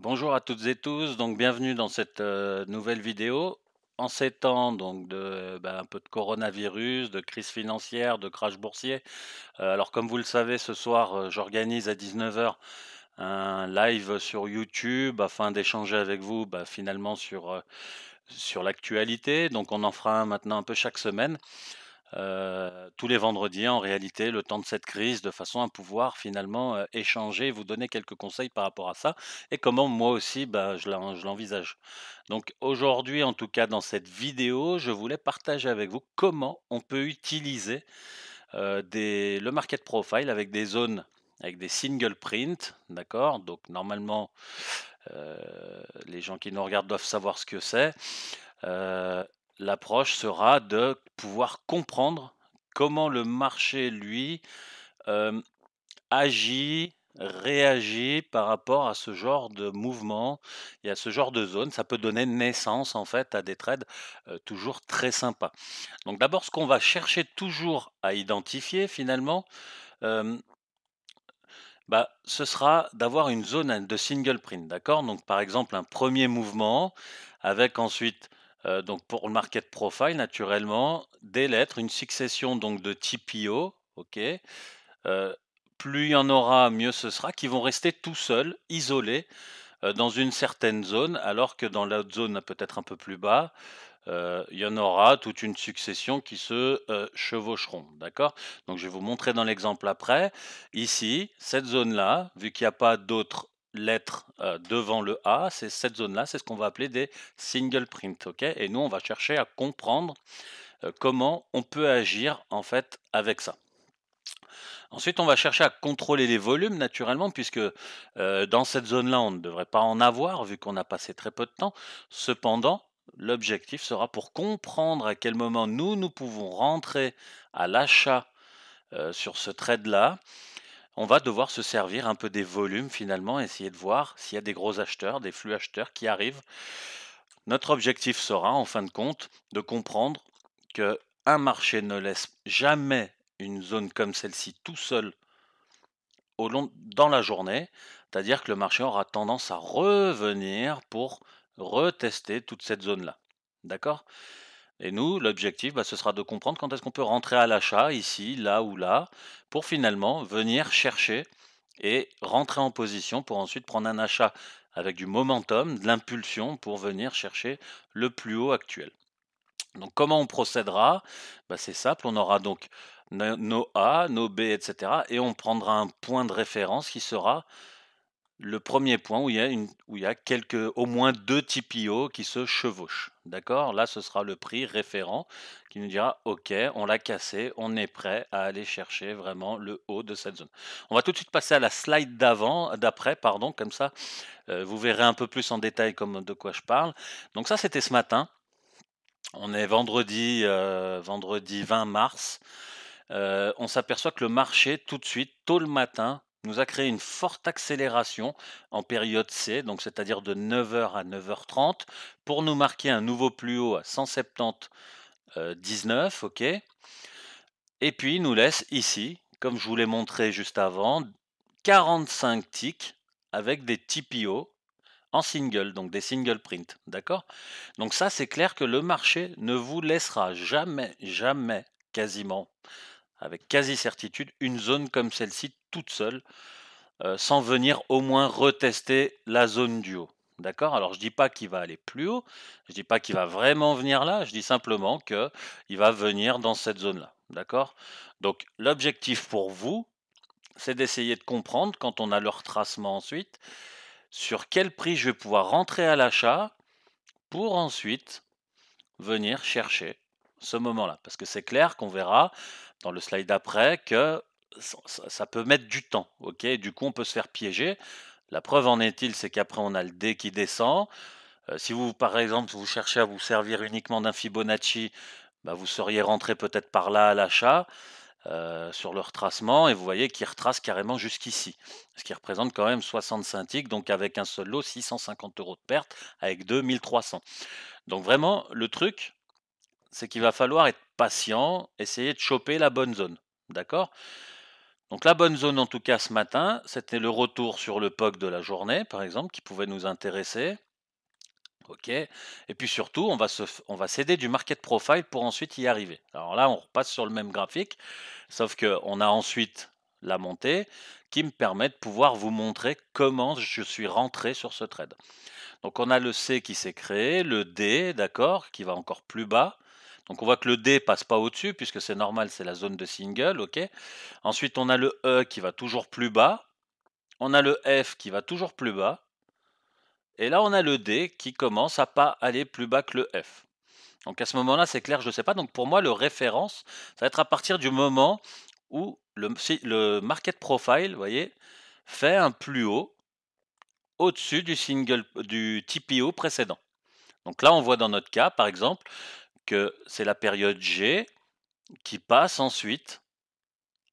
Bonjour à toutes et tous, donc bienvenue dans cette nouvelle vidéo. En ces temps donc un peu de coronavirus, de crise financière, de crash boursier. Alors comme vous le savez, ce soir, j'organise à 19 h un live sur YouTube afin d'échanger avec vous finalement sur l'actualité. Donc on en fera un maintenant un peu chaque semaine. Tous les vendredis en réalité, le temps de cette crise, de façon à pouvoir finalement, échanger, vous donner quelques conseils par rapport à ça et comment moi aussi, je l'envisage. Donc aujourd'hui, en tout cas dans cette vidéo, je voulais partager avec vous comment on peut utiliser, le market profile avec des zones, avec des single print, d'accord? Donc normalement, heu, les gens qui nous regardent doivent savoir ce que c'est. Heu, L'approche sera de pouvoir comprendre comment le marché, lui, hem, agit, réagit par rapport à ce genre de mouvement et à ce genre de zone. Ça peut donner naissance, en fait, à des trades, toujours très sympas. Donc d'abord, ce qu'on va chercher toujours à identifier finalement, hem, ce sera d'avoir une zone de single print, d'accord? Donc par exemple, un premier mouvement avec ensuite, donc pour le market profile naturellement, des lettres, une succession donc de TPO, OK? Heu, Plus il y en aura, mieux ce sera, qui vont rester tout seuls, isolés, dans une certaine zone, alors que dans l'autre zone, peut-être un peu plus bas, il y en aura toute une succession qui se, chevaucheront, d'accord? Donc je vais vous montrer dans l'exemple après. Ici, cette zone-là, vu qu'il n'y a pas d'autres lettres, devant le A, c'est cette zone-là, c'est ce qu'on va appeler des single print, OK? Et nous, on va chercher à comprendre, comment on peut agir, en fait, avec ça. Ensuite, on va chercher à contrôler les volumes naturellement puisque, dans cette zone-là, on ne devrait pas en avoir vu qu'on a passé très peu de temps. Cependant, l'objectif sera pour comprendre à quel moment nous pouvons rentrer à l'achat, sur ce trade-là. On va devoir se servir un peu des volumes finalement, essayer de voir s'il y a des gros acheteurs, des flux acheteurs qui arrivent. Notre objectif sera en fin de compte de comprendre que un marché ne laisse jamais une zone comme celle-ci tout seul dans la journée, c'est-à-dire que le marché aura tendance à revenir pour retester toute cette zone-là. D'accord? Et nous, l'objectif, ce sera de comprendre quand est-ce qu'on peut rentrer à l'achat, ici, là ou là, pour finalement venir chercher et rentrer en position pour ensuite prendre un achat avec du momentum, de l'impulsion pour venir chercher le plus haut actuel. Donc comment on procédera? C'est simple, on aura donc nos A, nos B, et cetera, et on prendra un point de référence qui sera le premier point où il y a au moins 2 TPO qui se chevauchent. D'accord? Là, ce sera le prix référent qui nous dira: «OK, on l'a cassé, on est prêt à aller chercher vraiment le haut de cette zone». On va tout de suite passer à la slide d'après, pardon, comme ça, vous verrez un peu plus en détail de quoi je parle. Donc ça, c'était ce matin. On est vendredi 20 mars. On s'aperçoit que le marché, tout de suite, tôt le matin, nous a créé une forte accélération en période C, donc c'est-à-dire de 9 h à 9 h 30, pour nous marquer un nouveau plus haut à 170, 19, OK? Et puis il nous laisse ici, comme je vous l'ai montré juste avant, 45 ticks avec des TPO en single, donc des single print, d'accord? Donc ça, c'est clair que le marché ne vous laissera jamais, jamais, quasiment, avec quasi-certitude, une zone comme celle-ci toute seule, sans venir au moins retester la zone du haut. D'accord? Alors je dis pas qu'il va aller plus haut, je dis pas qu'il va vraiment venir là, je dis simplement que il va venir dans cette zone-là. D'accord? Donc l'objectif pour vous, c'est d'essayer de comprendre quand on a le retracement ensuite, sur quel prix je vais pouvoir rentrer à l'achat pour ensuite venir chercher ce moment-là. Parce que c'est clair qu'on verra dans le slide d'après que ça peut mettre du temps, OK? Du coup, on peut se faire piéger. La preuve en est-il, c'est qu'après on a le D qui descend. Si vous, par exemple, vous cherchez à vous servir uniquement d'un Fibonacci, vous seriez rentré peut-être par là à l'achat, sur le retracement et vous voyez qu'il retrace carrément jusqu'ici. Ce qui représente quand même 65 ticks, donc avec un seul lot, 650 € de perte avec 2 300. Donc vraiment, le truc, c'est qu'il va falloir être patient, essayer de choper la bonne zone. D'accord? Donc la bonne zone en tout cas ce matin, c'était le retour sur le POC de la journée, par exemple, qui pouvait nous intéresser. OK. Et puis surtout, on va s'aider du market profile pour ensuite y arriver. Alors là, on repasse sur le même graphique, sauf qu'on a ensuite la montée qui me permet de pouvoir vous montrer comment je suis rentré sur ce trade. Donc on a le C qui s'est créé, le D, d'accord, qui va encore plus bas. Donc on voit que le D passe pas au-dessus puisque c'est normal, c'est la zone de single, OK. Ensuite, on a le E qui va toujours plus bas. On a le F qui va toujours plus bas. Et là, on a le D qui commence à pas aller plus bas que le F. Donc à ce moment-là, c'est clair, je ne sais pas. Donc pour moi, le référence, ça va être à partir du moment où le market profile, vous voyez, fait un plus haut au-dessus du TPO précédent. Donc là, on voit dans notre cas, par exemple, que c'est la période G qui passe ensuite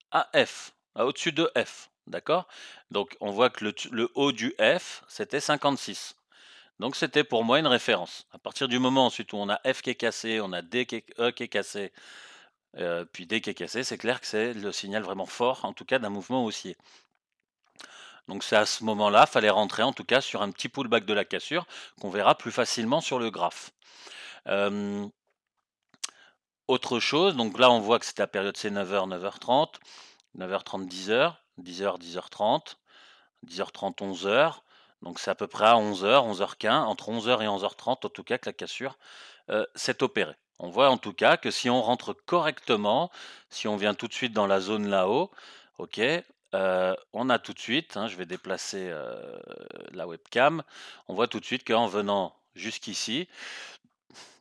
à F, au-dessus de F. D'accord? Donc on voit que le haut du F, c'était 56. Donc c'était pour moi une référence. À partir du moment ensuite où on a F qui est cassé, on a E qui est cassé, puis D qui est cassé, c'est clair que c'est le signal vraiment fort, en tout cas d'un mouvement haussier. Donc c'est à ce moment-là, fallait rentrer en tout cas sur un petit pullback de la cassure qu'on verra plus facilement sur le graphe. Euh, Autre chose, donc là on voit que c'était la période c'est 9h, 9h30, 9h30, 10h, 10h, 10h30, 10h30, 11h. Donc c'est à peu près à 11h, 11h15, entre 11h et 11h30 en tout cas que la cassure s'est opérée. On voit en tout cas que si on rentre correctement, si on vient tout de suite dans la zone là-haut, OK, on a tout de suite, hein, je vais déplacer, la webcam, on voit tout de suite qu'en venant jusqu'ici,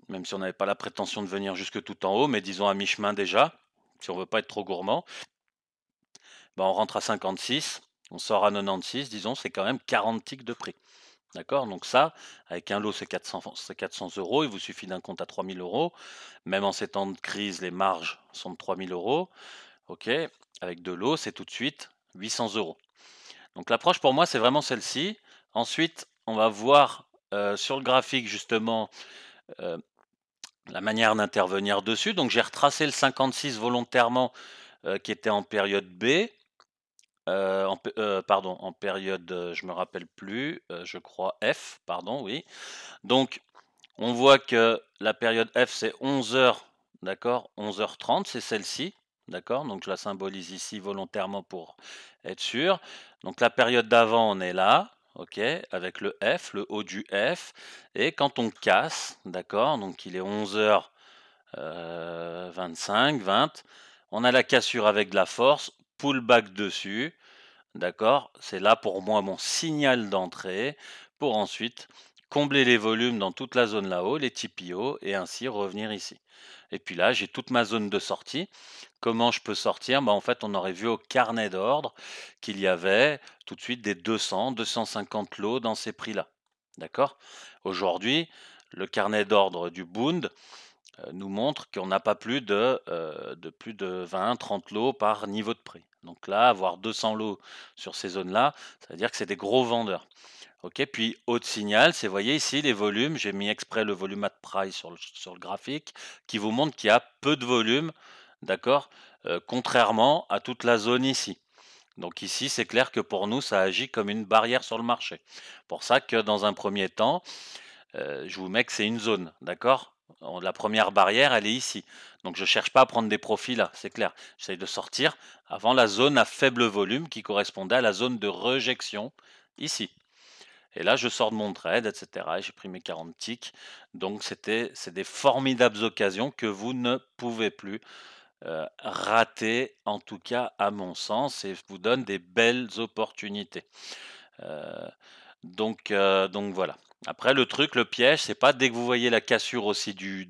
même si on n'avait pas la prétention de venir jusque tout en haut, mais disons à mi-chemin déjà, si on veut pas être trop gourmand, bah, on rentre à 56, on sort à 96, disons, c'est quand même 40 ticks de prix. D'accord? Donc ça, avec un lot, c'est 400 euros. Il vous suffit d'un compte à 3 000 euros. Même en ces temps de crise, les marges sont de 3 000 euros. OK? Avec de l'eau, c'est tout de suite 800 euros. Donc l'approche pour moi, c'est vraiment celle-ci. Ensuite, on va voir sur le graphique justement euh, la manière d'intervenir dessus. Donc j'ai retracé le 56 volontairement qui était en période B. Pardon, en période, je me rappelle plus, je crois F, pardon, oui. Donc, on voit que la période F, c'est 11h, d'accord? 11h30, c'est celle-ci, d'accord? Donc, je la symbolise ici volontairement pour être sûr. Donc, la période d'avant, on est là, ok? Avec le F, le haut du F. Et quand on casse, d'accord? Donc, il est 11h 25, 20. On a la cassure avec de la force, pullback dessus. D'accord? C'est là pour moi mon signal d'entrée pour ensuite combler les volumes dans toute la zone là-haut, les TPO, et ainsi revenir ici. Et puis là, j'ai toute ma zone de sortie. Comment je peux sortir? En fait, on aurait vu au carnet d'ordre qu'il y avait tout de suite des 200, 250 lots dans ces prix-là. D'accord? Aujourd'hui, le carnet d'ordre du Bund nous montre qu'on n'a pas plus de 20, 30 lots par niveau de prix. Donc là, avoir 200 lots sur ces zones-là, ça veut dire que c'est des gros vendeurs. OK, puis haut signal, c'est, vous voyez ici les volumes, j'ai mis exprès le volume at price sur le graphique, qui vous montre qu'il y a peu de volume, d'accord, contrairement à toute la zone ici. Donc ici, c'est clair que pour nous, ça agit comme une barrière sur le marché. Pour ça que dans un premier temps, je vous mets que c'est une zone, d'accord? La première barrière, elle est ici. Donc je ne cherche pas à prendre des profits là, c'est clair. J'essaye de sortir avant la zone à faible volume qui correspondait à la zone de rejection ici. Et là, je sors de mon trade, etc. J'ai pris mes 40 ticks. Donc c'est des formidables occasions que vous ne pouvez plus rater, en tout cas à mon sens, et vous donne des belles opportunités. Euh, donc voilà. Après, le truc, le piège, c'est pas dès que vous voyez la cassure aussi du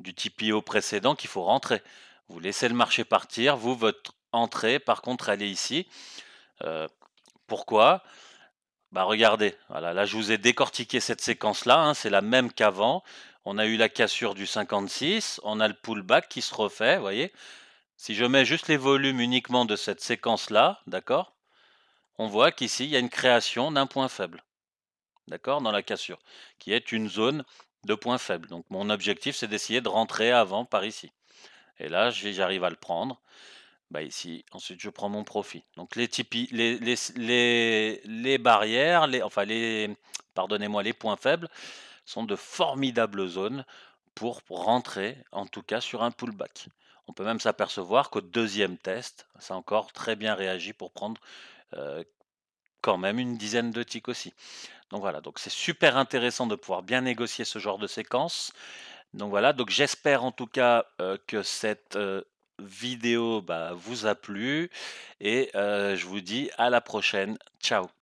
TPO précédent qu'il faut rentrer. Vous laissez le marché partir. Vous, votre entrée, par contre, elle est ici. Euh, Pourquoi? Bah regardez, voilà, là je vous ai décortiqué cette séquence-là, hein, c'est la même qu'avant. On a eu la cassure du 56, on a le pullback qui se refait, vous voyez. Si je mets juste les volumes uniquement de cette séquence-là, d'accord, on voit qu'ici il y a une création d'un point faible. D'accord, dans la cassure, qui est une zone de point faible. Donc mon objectif, c'est d'essayer de rentrer avant par ici. Et là, j'arrive à le prendre. Bah, ici, ensuite je prends mon profit. Donc les tipis les barrières, pardonnez-moi, les points faibles sont de formidables zones pour rentrer, en tout cas sur un pullback. On peut même s'apercevoir qu'au deuxième test, ça a encore très bien réagi pour prendre, heu, quand même une dizaine de ticks aussi. Donc voilà, donc c'est super intéressant de pouvoir bien négocier ce genre de séquence. Donc voilà, donc j'espère en tout cas, que cette, vidéo, bah, vous a plu et je vous dis à la prochaine. Ciao.